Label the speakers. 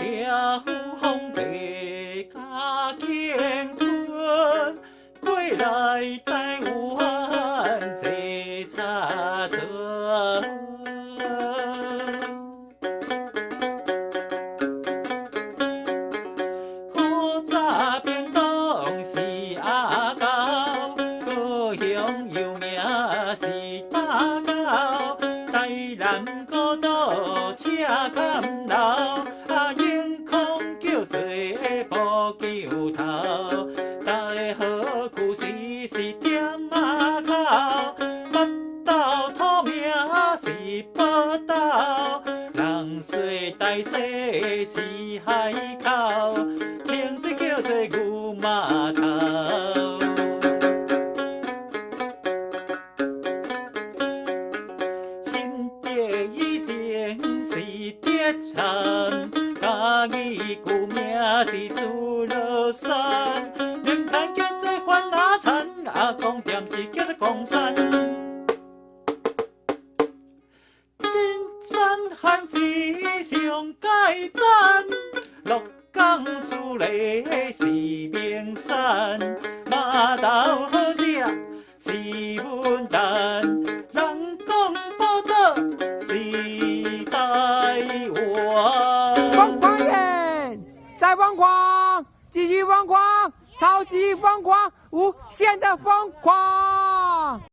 Speaker 1: 了风地较乾坤，归来台湾坐茶庄。古早便当是阿狗，高雄有名是大狗，台南古岛车坎楼，英空叫做布桥头，大个好故事是点马口，北岛土名是宝岛，人说大西是海口，清水叫做牛码头。新店以前是德产，嘉义旧名是出乐山，名产叫做番阿田，公店是叫做公山。山汉字上界赞，鹿港主理是名山，码头好食是文旦，人讲宝岛是台湾。
Speaker 2: 疯狂点，再疯狂，继续疯狂，超级疯狂，无限的疯狂。